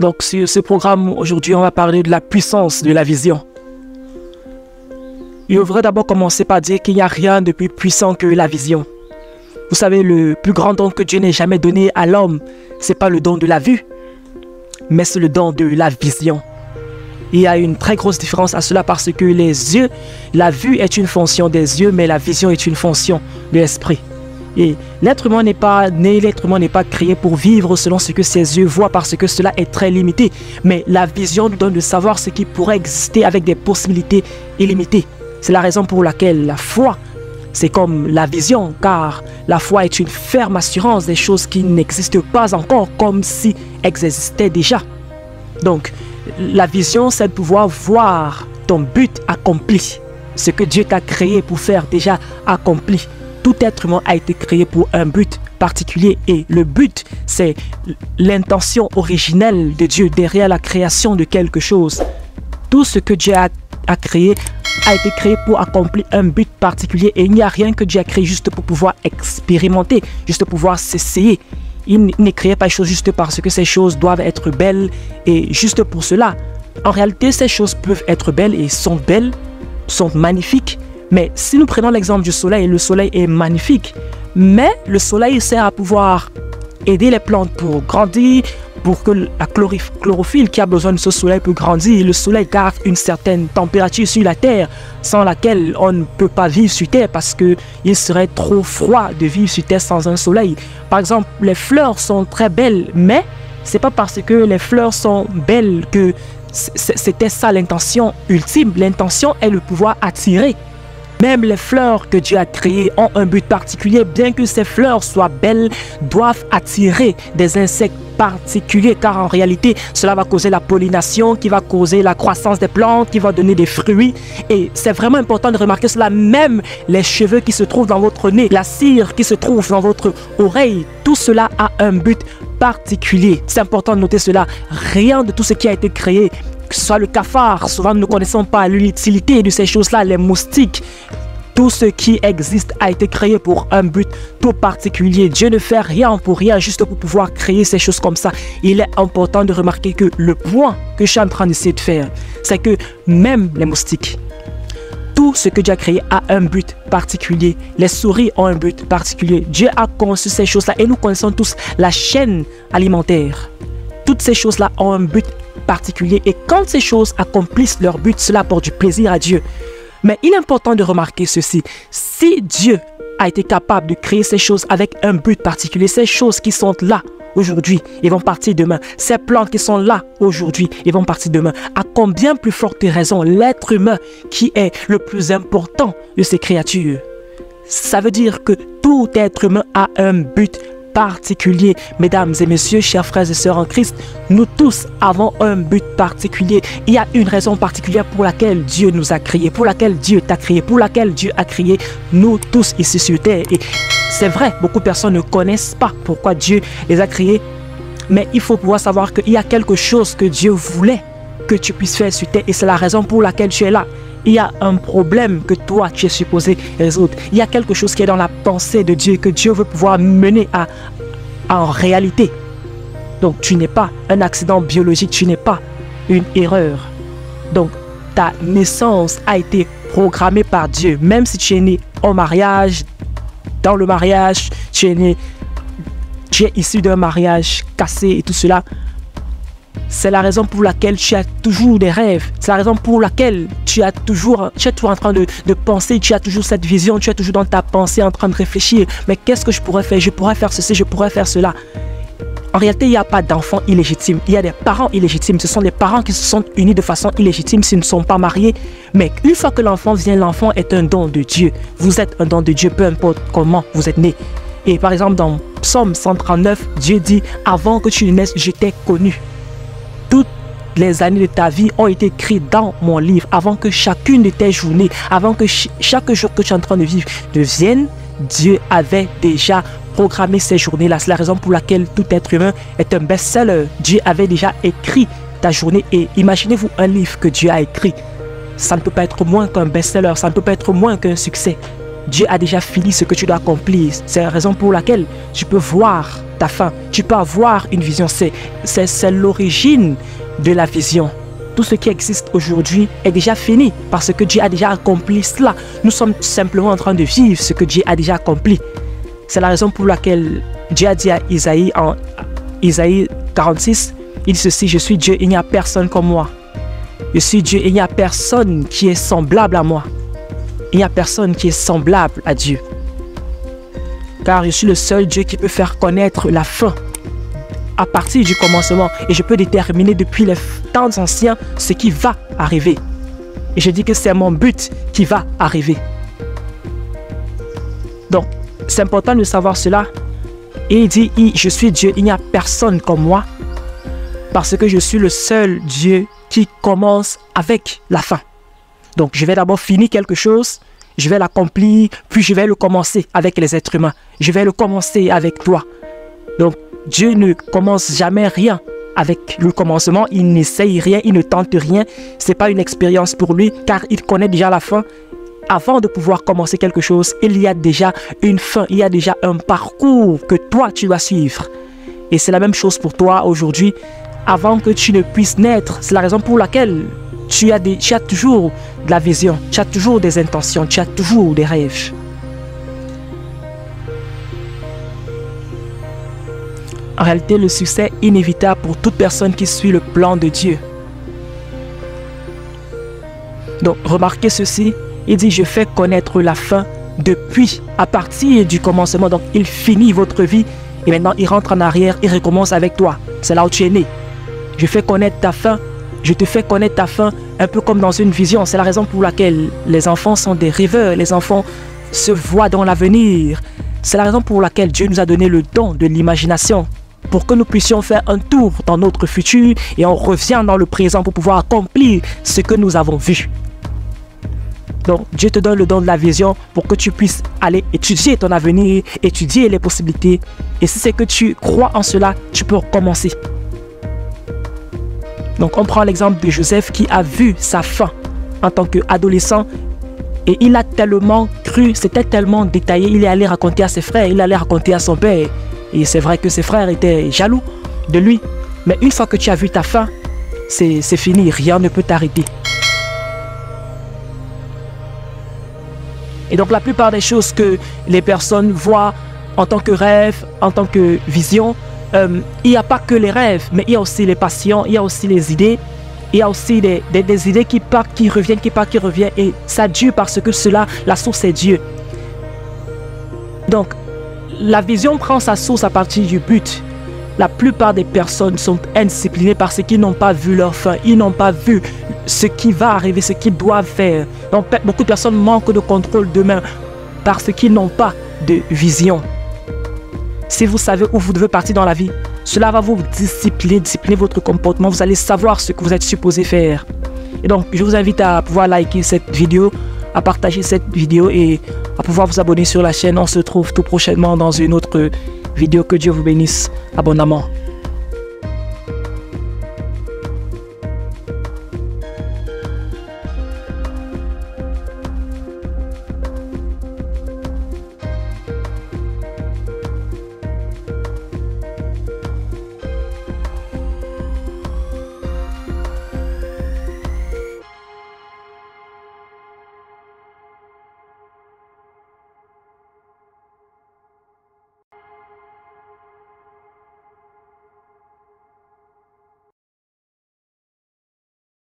Donc sur ce programme, aujourd'hui, on va parler de la puissance de la vision. Il faudrait d'abord commencer par dire qu'il n'y a rien de plus puissant que la vision. Vous savez, le plus grand don que Dieu n'ait jamais donné à l'homme, ce n'est pas le don de la vue, mais c'est le don de la vision. Il y a une très grosse différence à cela parce que les yeux, la vue est une fonction des yeux, mais la vision est une fonction de l'esprit. Et l'être humain n'est pas né, l'être humain n'est pas créé pour vivre selon ce que ses yeux voient parce que cela est très limité. Mais la vision nous donne de savoir ce qui pourrait exister avec des possibilités illimitées. C'est la raison pour laquelle la foi, c'est comme la vision, car la foi est une ferme assurance des choses qui n'existent pas encore comme si elles existaient déjà. Donc, la vision, c'est de pouvoir voir ton but accompli. Ce que Dieu t'a créé pour faire déjà accompli. Tout être humain a été créé pour un but particulier et le but, c'est l'intention originelle de Dieu derrière la création de quelque chose. Tout ce que Dieu a créé a été créé pour accomplir un but particulier et il n'y a rien que Dieu a créé juste pour pouvoir expérimenter, juste pour pouvoir s'essayer. Il ne crée pas les choses juste parce que ces choses doivent être belles et juste pour cela. En réalité, ces choses peuvent être belles et sont magnifiques. Mais si nous prenons l'exemple du soleil, le soleil est magnifique. Mais le soleil sert à pouvoir aider les plantes pour grandir, pour que la chlorophylle qui a besoin de ce soleil peut grandir. Le soleil garde une certaine température sur la terre, sans laquelle on ne peut pas vivre sur terre parce qu'il serait trop froid de vivre sur terre sans un soleil. Par exemple, les fleurs sont très belles, mais c'est pas parce que les fleurs sont belles que c'était ça l'intention ultime. L'intention est le pouvoir attirer. Même les fleurs que Dieu a créées ont un but particulier, bien que ces fleurs soient belles, doivent attirer des insectes particuliers, car en réalité, cela va causer la pollination, qui va causer la croissance des plantes, qui va donner des fruits. Et c'est vraiment important de remarquer cela, même les cheveux qui se trouvent dans votre nez, la cire qui se trouve dans votre oreille, tout cela a un but particulier. C'est important de noter cela. Rien de tout ce qui a été créé, que ce soit le cafard, souvent nous ne connaissons pas l'utilité de ces choses-là, les moustiques. Tout ce qui existe a été créé pour un but tout particulier. Dieu ne fait rien pour rien, juste pour pouvoir créer ces choses comme ça. Il est important de remarquer que le point que je suis en train d'essayer de faire, c'est que même les moustiques, tout ce que Dieu a créé a un but particulier. Les souris ont un but particulier. Dieu a conçu ces choses-là et nous connaissons tous la chaîne alimentaire. Toutes ces choses-là ont un but particulier et quand ces choses accomplissent leur but, cela apporte du plaisir à Dieu. Mais il est important de remarquer ceci. Si Dieu a été capable de créer ces choses avec un but particulier, ces choses qui sont là aujourd'hui, ils vont partir demain. Ces plantes qui sont là aujourd'hui, ils vont partir demain. À combien plus forte raison l'être humain qui est le plus important de ces créatures? Ça veut dire que tout être humain a un but particulier. Mesdames et messieurs, chers frères et sœurs en Christ, nous tous avons un but particulier. Il y a une raison particulière pour laquelle Dieu nous a créés, pour laquelle Dieu t'a créé, pour laquelle Dieu a créé nous tous ici sur terre. Et c'est vrai, beaucoup de personnes ne connaissent pas pourquoi Dieu les a créés, mais il faut pouvoir savoir qu'il y a quelque chose que Dieu voulait que tu puisses faire sur terre et c'est la raison pour laquelle tu es là. Il y a un problème que toi, tu es supposé résoudre. Il y a quelque chose qui est dans la pensée de Dieu, que Dieu veut pouvoir mener en réalité. Donc, tu n'es pas un accident biologique, tu n'es pas une erreur. Donc, ta naissance a été programmée par Dieu. Même si tu es né au mariage, dans le mariage, tu es issu d'un mariage cassé et tout cela. C'est la raison pour laquelle tu as toujours des rêves. C'est la raison pour laquelle tu es toujours en train de penser. Tu as toujours cette vision. Tu es toujours dans ta pensée en train de réfléchir. Mais qu'est-ce que je pourrais faire? Je pourrais faire ceci, je pourrais faire cela. En réalité, il n'y a pas d'enfants illégitimes. Il y a des parents illégitimes. Ce sont des parents qui se sont unis de façon illégitime s'ils ne sont pas mariés. Mais une fois que l'enfant vient, l'enfant est un don de Dieu. Vous êtes un don de Dieu, peu importe comment vous êtes né. Et par exemple, dans Psaume 139, Dieu dit « Avant que tu naisses, je t'ai connu. » Toutes les années de ta vie ont été écrites dans mon livre avant que chacune de tes journées, avant que chaque jour que tu es en train de vivre devienne, Dieu avait déjà programmé ces journées-là. C'est la raison pour laquelle tout être humain est un best-seller. Dieu avait déjà écrit ta journée et imaginez-vous un livre que Dieu a écrit. Ça ne peut pas être moins qu'un best-seller, ça ne peut pas être moins qu'un succès. Dieu a déjà fini ce que tu dois accomplir. C'est la raison pour laquelle tu peux voir ta fin. Tu peux avoir une vision. C'est l'origine de la vision. Tout ce qui existe aujourd'hui est déjà fini parce que Dieu a déjà accompli cela. Nous sommes simplement en train de vivre ce que Dieu a déjà accompli. C'est la raison pour laquelle Dieu a dit à Isaïe en Isaïe 46, il dit ceci: je suis Dieu, il n'y a personne comme moi. Je suis Dieu, il n'y a personne qui est semblable à moi. Il n'y a personne qui est semblable à Dieu. Car je suis le seul Dieu qui peut faire connaître la fin à partir du commencement. Et je peux déterminer depuis les temps anciens ce qui va arriver. Et je dis que c'est mon but qui va arriver. Donc, c'est important de savoir cela. Et il dit, je suis Dieu, il n'y a personne comme moi. Parce que je suis le seul Dieu qui commence avec la fin. Donc, je vais d'abord finir quelque chose, je vais l'accomplir, puis je vais le commencer avec les êtres humains. Je vais le commencer avec toi. Donc, Dieu ne commence jamais rien avec le commencement. Il n'essaye rien, il ne tente rien. Ce n'est pas une expérience pour lui, car il connaît déjà la fin. Avant de pouvoir commencer quelque chose, il y a déjà une fin, il y a déjà un parcours que toi, tu dois suivre. Et c'est la même chose pour toi aujourd'hui. Avant que tu ne puisses naître, c'est la raison pour laquelle tu as toujours de la vision, tu as toujours des intentions, tu as toujours des rêves. En réalité, le succès est inévitable pour toute personne qui suit le plan de Dieu. Donc, remarquez ceci, il dit, je fais connaître la fin depuis, à partir du commencement. Donc, il finit votre vie et maintenant, il rentre en arrière, il recommence avec toi. C'est là où tu es né. Je fais connaître ta fin, je te fais connaître ta fin, un peu comme dans une vision. C'est la raison pour laquelle les enfants sont des rêveurs, les enfants se voient dans l'avenir. C'est la raison pour laquelle Dieu nous a donné le don de l'imagination, pour que nous puissions faire un tour dans notre futur et on revient dans le présent pour pouvoir accomplir ce que nous avons vu. Donc, Dieu te donne le don de la vision pour que tu puisses aller étudier ton avenir, étudier les possibilités. Et si c'est que tu crois en cela, tu peux recommencer. Donc, on prend l'exemple de Joseph qui a vu sa fin en tant qu'adolescent et il a tellement cru, c'était tellement détaillé, il est allé raconter à ses frères, il allait raconter à son père. Et c'est vrai que ses frères étaient jaloux de lui. Mais une fois que tu as vu ta fin, c'est fini, rien ne peut t'arrêter. Et donc la plupart des choses que les personnes voient en tant que rêve, en tant que vision, il n'y a pas que les rêves, mais il y a aussi les passions, il y a aussi les idées, il y a aussi des idées qui partent, qui reviennent, qui partent, qui reviennent. Et ça dure parce que cela, la source est Dieu. Donc, la vision prend sa source à partir du but. La plupart des personnes sont indisciplinées parce qu'ils n'ont pas vu leur fin, ils n'ont pas vu ce qui va arriver, ce qu'ils doivent faire. Donc beaucoup de personnes manquent de contrôle d'eux-mêmes parce qu'ils n'ont pas de vision. Si vous savez où vous devez partir dans la vie, cela va vous discipliner votre comportement. Vous allez savoir ce que vous êtes supposé faire. Et donc, je vous invite à pouvoir liker cette vidéo, à partager cette vidéo et à pouvoir vous abonner sur la chaîne. On se retrouve tout prochainement dans une autre vidéo. Que Dieu vous bénisse abondamment.